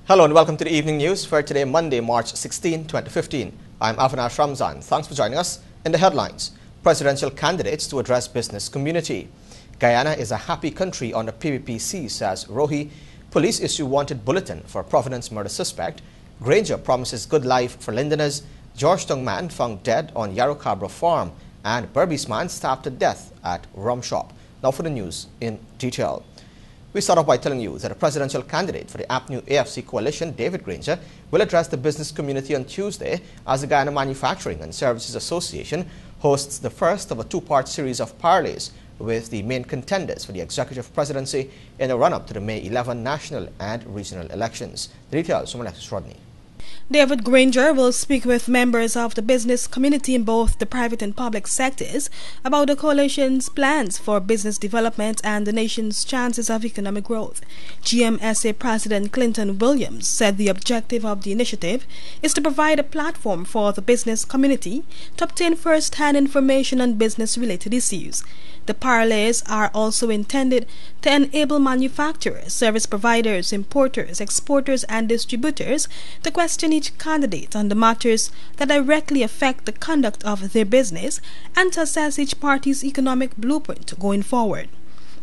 Hello and welcome to the evening news for today, Monday, March 16, 2015. I'm Avinash Ramzan. Thanks for joining us. In the headlines, presidential candidates to address business community. Guyana is a happy country under PVPC, says Rohi. Police issue wanted bulletin for Providence murder suspect. Granger promises good life for Londoners. Georgetown man found dead on Yarrow Cabra farm. And Berbice man stabbed to death at rum shop. Now for the news in detail. We start off by telling you that a presidential candidate for the APNU AFC coalition, David Granger, will address the business community on Tuesday as the Guyana Manufacturing and Services Association hosts the first of a two-part series of parleys with the main contenders for the executive presidency in the run-up to the May 11 national and regional elections. The details from Alexis Rodney. David Granger will speak with members of the business community in both the private and public sectors about the coalition's plans for business development and the nation's chances of economic growth. GMSA President Clinton Williams said the objective of the initiative is to provide a platform for the business community to obtain first-hand information on business-related issues. The parleys are also intended to enable manufacturers, service providers, importers, exporters, and distributors to question each candidate on the matters that directly affect the conduct of their business and to assess each party's economic blueprint going forward.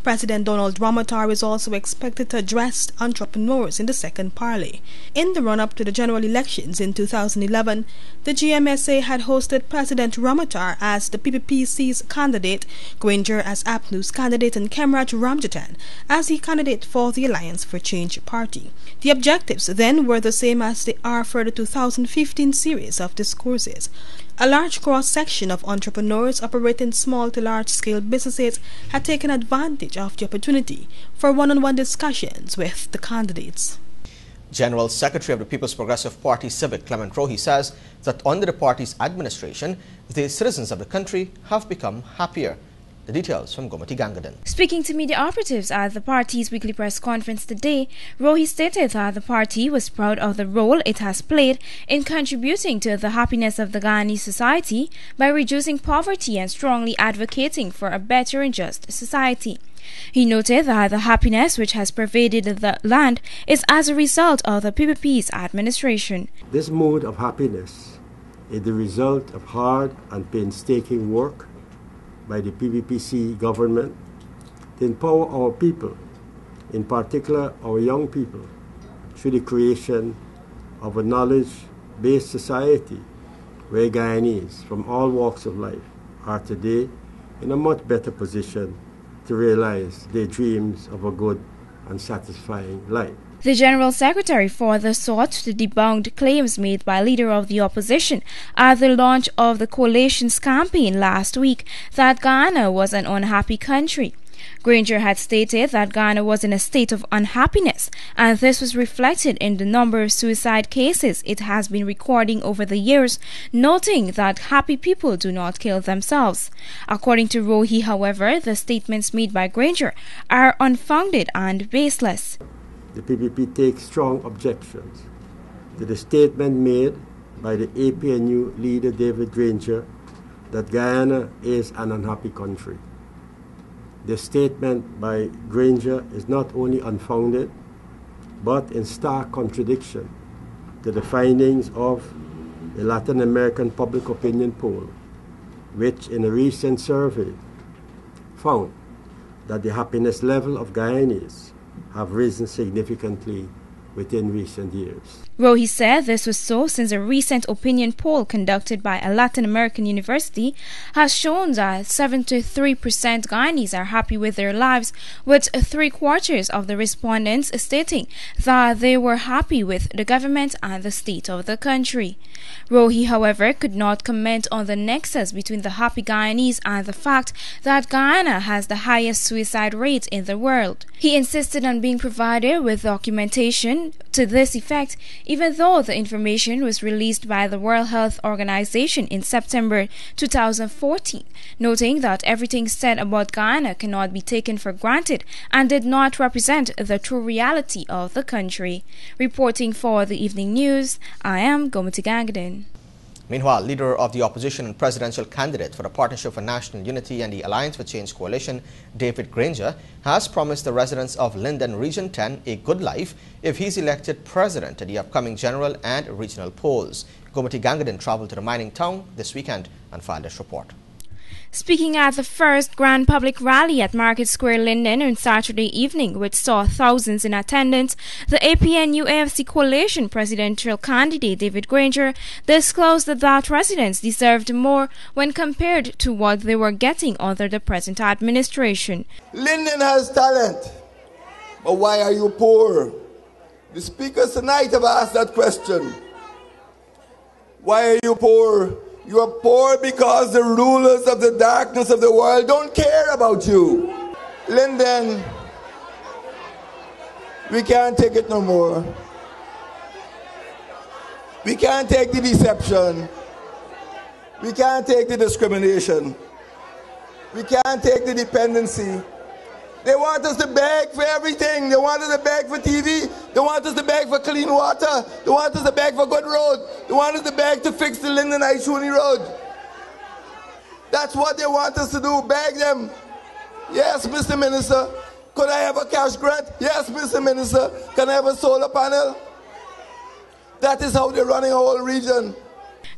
President Donald Ramotar is also expected to address entrepreneurs in the second parley. In the run-up to the general elections in 2011, the GMSA had hosted President Ramotar as the PPPC's candidate, Granger as APNU's candidate, and Kemraj Ramjatan as the candidate for the Alliance for Change party. The objectives then were the same as they are for the 2015 series of discourses. A large cross-section of entrepreneurs operating small to large-scale businesses had taken advantage of the opportunity for one-on-one discussions with the candidates. General Secretary of the People's Progressive Party, Civic, Clement Rohi, says that under the party's administration, the citizens of the country have become happier. The details from Gomati Gangadan. Speaking to media operatives at the party's weekly press conference today, Rohi stated that the party was proud of the role it has played in contributing to the happiness of the Guyanese society by reducing poverty and strongly advocating for a better and just society. He noted that the happiness which has pervaded the land is as a result of the PPP's administration. This mood of happiness is the result of hard and painstaking work by the PVPC government to empower our people, in particular our young people, through the creation of a knowledge-based society where Guyanese from all walks of life are today in a much better position to realize their dreams of a good and satisfying life. The General Secretary further sought to debunk claims made by leader of the opposition at the launch of the coalition's campaign last week that Guyana was an unhappy country. Granger had stated that Guyana was in a state of unhappiness, and this was reflected in the number of suicide cases it has been recording over the years, noting that happy people do not kill themselves. According to Rohi, however, the statements made by Granger are unfounded and baseless. The PPP takes strong objections to the statement made by the APNU leader David Granger that Guyana is an unhappy country. The statement by Granger is not only unfounded, but in stark contradiction to the findings of the Latin American Public Opinion Poll, which in a recent survey found that the happiness level of Guyanese have risen significantly within recent years. Rohi said this was so since a recent opinion poll conducted by a Latin American university has shown that 73% Guyanese are happy with their lives, with 3/4 of the respondents stating that they were happy with the government and the state of the country. Rohi, however, could not comment on the nexus between the happy Guyanese and the fact that Guyana has the highest suicide rate in the world. He insisted on being provided with documentation to this effect, even though the information was released by the World Health Organization in September 2014, noting that everything said about Guyana cannot be taken for granted and did not represent the true reality of the country. Reporting for the evening news, I am Gomati Gangadan. Meanwhile, leader of the opposition and presidential candidate for the Partnership for National Unity and the Alliance for Change coalition, David Granger, has promised the residents of Linden Region 10 a good life if he's elected president at the upcoming general and regional polls. Gomati Gangadin traveled to the mining town this weekend and filed this report. Speaking at the first grand public rally at Market Square, Linden on Saturday evening, which saw thousands in attendance, the APNU-AFC coalition presidential candidate David Granger disclosed that residents deserved more when compared to what they were getting under the present administration. Linden has talent, but why are you poor? The speakers tonight have asked that question. Why are you poor? You are poor because the rulers of the darkness of the world don't care about you. Linden, we can't take it no more. We can't take the deception. We can't take the discrimination. We can't take the dependency. They want us to beg for everything. They want us to beg for TV. They want us to beg for clean water. They want us to beg for good road. They want us to beg to fix the Linden Ishuni Road. That's what they want us to do, beg them. Yes, Mr. Minister. Could I have a cash grant? Yes, Mr. Minister. Can I have a solar panel? That is how they're running our whole region.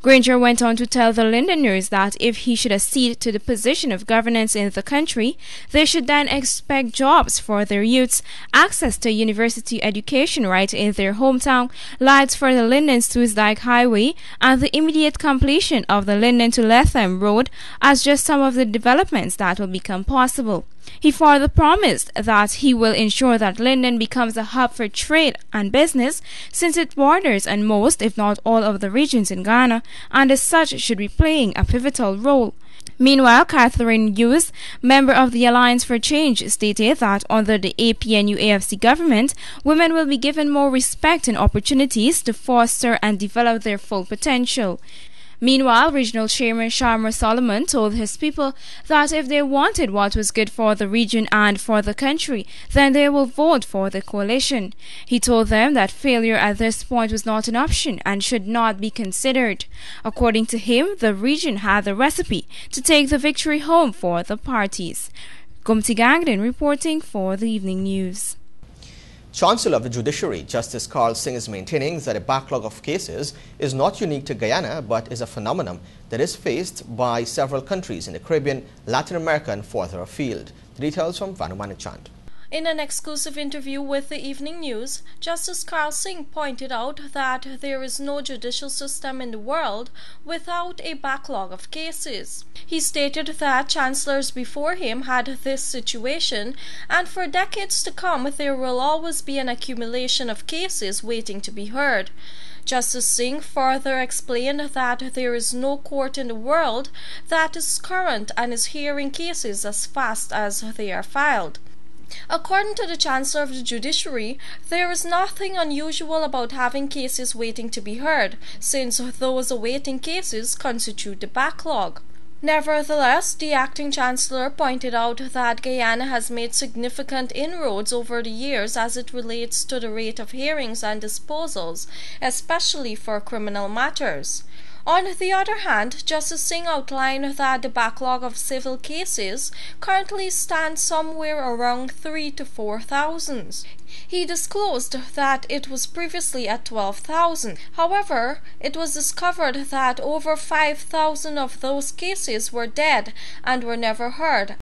Granger went on to tell the Lindeners that if he should accede to the position of governance in the country, they should then expect jobs for their youths, access to university education right in their hometown, lights for the Linden-Suesdijk Highway, and the immediate completion of the Linden to Lethem Road as just some of the developments that will become possible. He further promised that he will ensure that Linden becomes a hub for trade and business since it borders on most, if not all, of the regions in Ghana, and as such should be playing a pivotal role. Meanwhile, Catherine Hughes, member of the Alliance for Change, stated that under the APNU-AFC government, women will be given more respect and opportunities to foster and develop their full potential. Meanwhile, Regional Chairman Sharma Solomon told his people that if they wanted what was good for the region and for the country, then they will vote for the coalition. He told them that failure at this point was not an option and should not be considered. According to him, the region had the recipe to take the victory home for the parties. Gomti Gangadin reporting for the Evening News. Chancellor of the Judiciary, Justice Carl Singh, is maintaining that a backlog of cases is not unique to Guyana but is a phenomenon that is faced by several countries in the Caribbean, Latin America and further afield. The details from Vanu Manichand. In an exclusive interview with the Evening News, Justice Carl Singh pointed out that there is no judicial system in the world without a backlog of cases. He stated that chancellors before him had this situation, and for decades to come there will always be an accumulation of cases waiting to be heard. Justice Singh further explained that there is no court in the world that is current and is hearing cases as fast as they are filed. According to the Chancellor of the Judiciary, there is nothing unusual about having cases waiting to be heard, since those awaiting cases constitute the backlog. Nevertheless, the acting Chancellor pointed out that Guyana has made significant inroads over the years as it relates to the rate of hearings and disposals, especially for criminal matters. On the other hand, Justice Singh outlined that the backlog of civil cases currently stands somewhere around 3,000 to 4,000. He disclosed that it was previously at 12,000. However, it was discovered that over 5,000 of those cases were dead and were never heard,